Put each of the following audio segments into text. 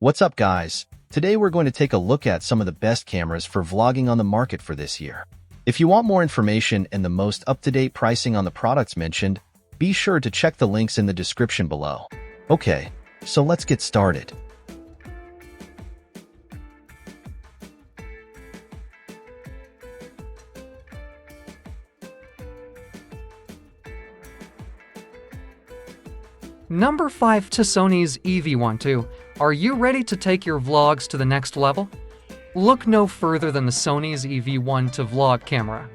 What's up, guys? Today we're going to take a look at some of the best cameras for vlogging on the market for this year. If you want more information and the most up-to-date pricing on the products mentioned, be sure to check the links in the description below. Okay, so let's get started. Number 5 to Sony's EV12. Are you ready to take your vlogs to the next level? Look no further than the Sony's EV1 to vlog camera.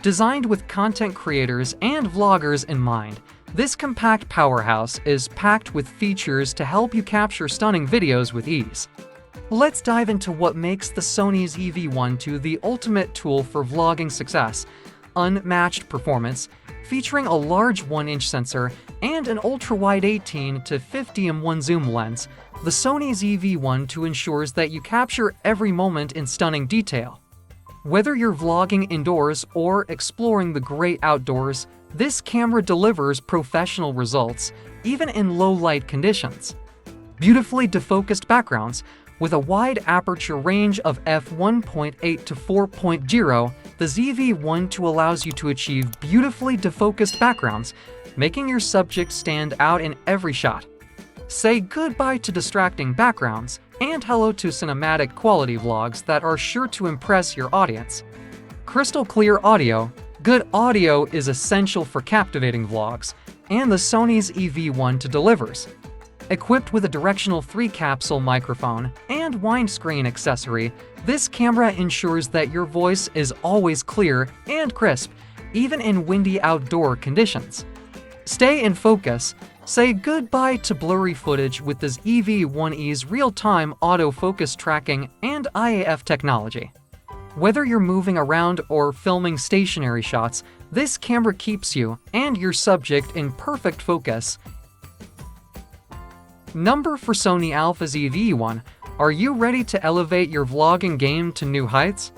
Designed with content creators and vloggers in mind, this compact powerhouse is packed with features to help you capture stunning videos with ease. Let's dive into what makes the Sony's EV12 the ultimate tool for vlogging success. Unmatched performance, featuring a large 1-inch sensor and an ultra-wide 18 to 50mm zoom lens, the Sony's EV12 ensures that you capture every moment in stunning detail. Whether you're vlogging indoors or exploring the great outdoors, this camera delivers professional results, even in low-light conditions. Beautifully defocused backgrounds. With a wide aperture range of f1.8 to 4.0, the EV12 allows you to achieve beautifully defocused backgrounds, making your subject stand out in every shot. Say goodbye to distracting backgrounds and hello to cinematic quality vlogs that are sure to impress your audience. Crystal clear audio. Good audio is essential for captivating vlogs, and the Sony's EV12 delivers. Equipped with a directional 3-capsule microphone and windscreen accessory, this camera ensures that your voice is always clear and crisp, even in windy outdoor conditions. Stay in focus. Say goodbye to blurry footage with this EV1's real-time autofocus tracking and IAF technology. Whether you're moving around or filming stationary shots, this camera keeps you and your subject in perfect focus. Number for Sony Alpha's EV1. Are you ready to elevate your vlogging game to new heights?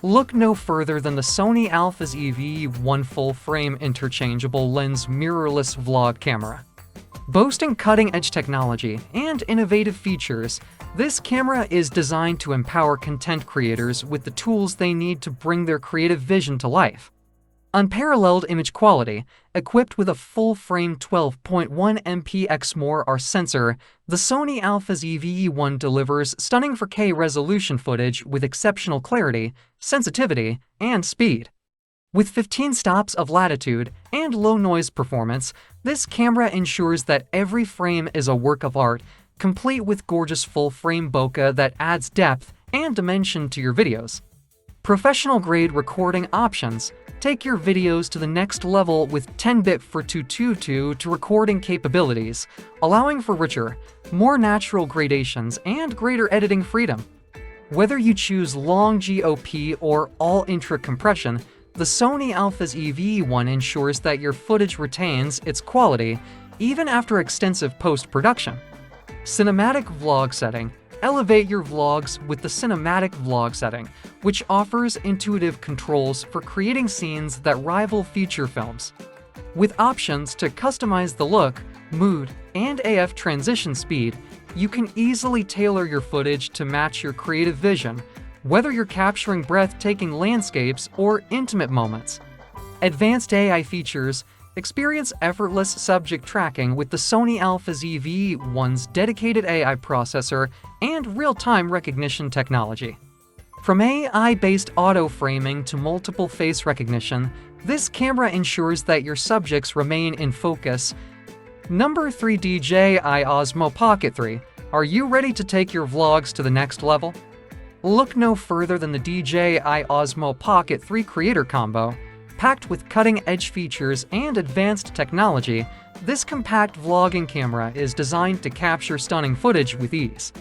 Look no further than the Sony Alpha's EV1 full-frame interchangeable lens mirrorless vlog camera. Boasting cutting-edge technology and innovative features, this camera is designed to empower content creators with the tools they need to bring their creative vision to life. Unparalleled image quality, equipped with a full-frame 12.1 MP XMOR sensor, the Sony Alpha's EV1 delivers stunning 4K resolution footage with exceptional clarity, sensitivity, and speed. With 15 stops of latitude and low noise performance, this camera ensures that every frame is a work of art, complete with gorgeous full-frame bokeh that adds depth and dimension to your videos. Professional-grade recording options. Take your videos to the next level with 10-bit for 222 to recording capabilities, allowing for richer, more natural gradations and greater editing freedom. Whether you choose long GOP or all-intra compression, the Sony Alpha's EV1 ensures that your footage retains its quality even after extensive post-production. Cinematic vlog setting. Elevate your vlogs with the cinematic vlog setting, which offers intuitive controls for creating scenes that rival feature films. With options to customize the look, mood, and AF transition speed, you can easily tailor your footage to match your creative vision, whether you're capturing breathtaking landscapes or intimate moments. Advanced AI features. Experience effortless subject tracking with the Sony Alpha's EV1's dedicated AI processor and real-time recognition technology. From AI-based auto-framing to multiple face recognition, this camera ensures that your subjects remain in focus. Number 3 DJI Osmo Pocket 3. Are you ready to take your vlogs to the next level? Look no further than the DJI Osmo Pocket 3 Creator Combo. Packed with cutting-edge features and advanced technology, this compact vlogging camera is designed to capture stunning footage with ease.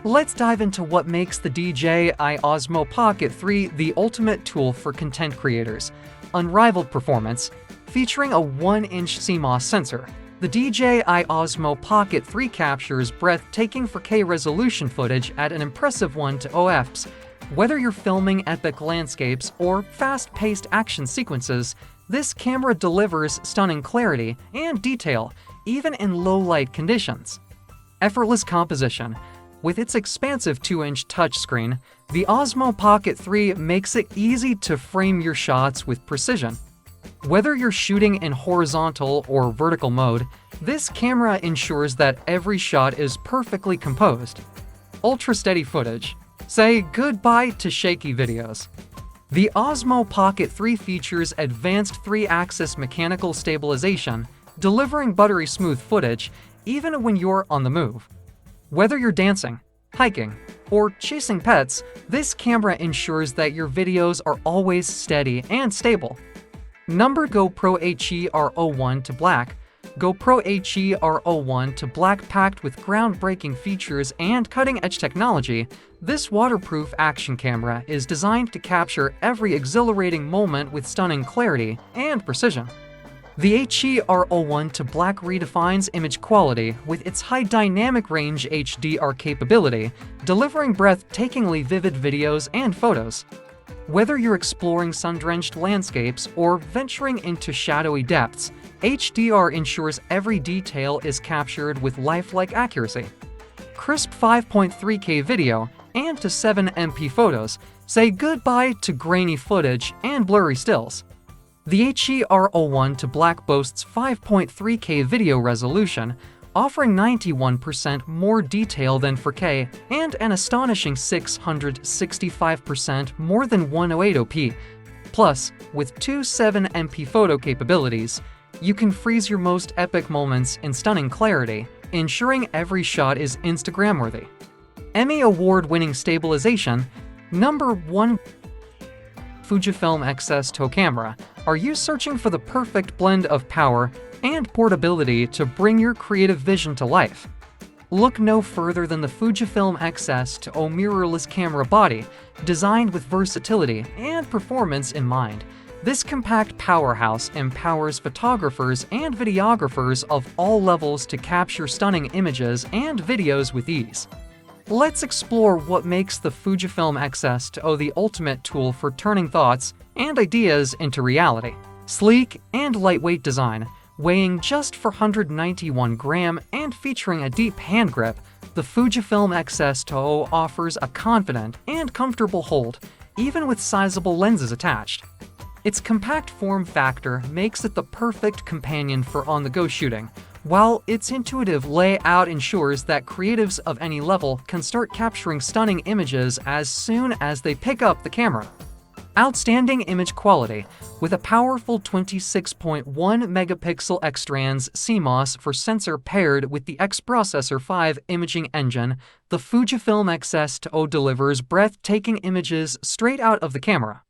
Let's dive into what makes the DJI Osmo Pocket 3 the ultimate tool for content creators. Unrivaled performance. Featuring a 1-inch CMOS sensor, the DJI Osmo Pocket 3 captures breathtaking 4K resolution footage at an impressive 1:0 fps. Whether you're filming epic landscapes or fast-paced action sequences, this camera delivers stunning clarity and detail, even in low-light conditions. Effortless composition. With its expansive 2-inch touchscreen, the Osmo Pocket 3 makes it easy to frame your shots with precision. Whether you're shooting in horizontal or vertical mode, this camera ensures that every shot is perfectly composed. Ultra-steady footage. Say goodbye to shaky videos. The Osmo Pocket 3 features advanced 3-axis mechanical stabilization, delivering buttery smooth footage even when you're on the move. Whether you're dancing, hiking, or chasing pets, this camera ensures that your videos are always steady and stable. Numbered GoPro HE-R01 to black. GoPro HE-R01 to black packed with groundbreaking features and cutting-edge technology, this waterproof action camera is designed to capture every exhilarating moment with stunning clarity and precision. The HE-R01 to black redefines image quality with its high dynamic range HDR capability, delivering breathtakingly vivid videos and photos. Whether you're exploring sun-drenched landscapes or venturing into shadowy depths, HDR ensures every detail is captured with lifelike accuracy. Crisp 5.3K video and to 7MP photos, say goodbye to grainy footage and blurry stills. The HE-R01 to black boasts 5.3K video resolution, offering 91% more detail than 4K and an astonishing 665% more than 108p. Plus, with two 7MP photo capabilities, you can freeze your most epic moments in stunning clarity, ensuring every shot is Instagram-worthy. Emmy Award-winning stabilization. Number 1. Fujifilm X-S2 camera. Are you searching for the perfect blend of power and portability to bring your creative vision to life? Look no further than the Fujifilm X-S2 mirrorless camera body, designed with versatility and performance in mind. This compact powerhouse empowers photographers and videographers of all levels to capture stunning images and videos with ease. Let's explore what makes the Fujifilm X-S2 the ultimate tool for turning thoughts and ideas into reality. Sleek and lightweight design, weighing just 491 grams and featuring a deep hand grip, the Fujifilm X-S2 offers a confident and comfortable hold, even with sizable lenses attached. Its compact form factor makes it the perfect companion for on-the-go shooting, while its intuitive layout ensures that creatives of any level can start capturing stunning images as soon as they pick up the camera. Outstanding image quality. With a powerful 26.1 megapixel X-Trans CMOS for sensor paired with the X-Processor 5 imaging engine, the Fujifilm X-S2 delivers breathtaking images straight out of the camera.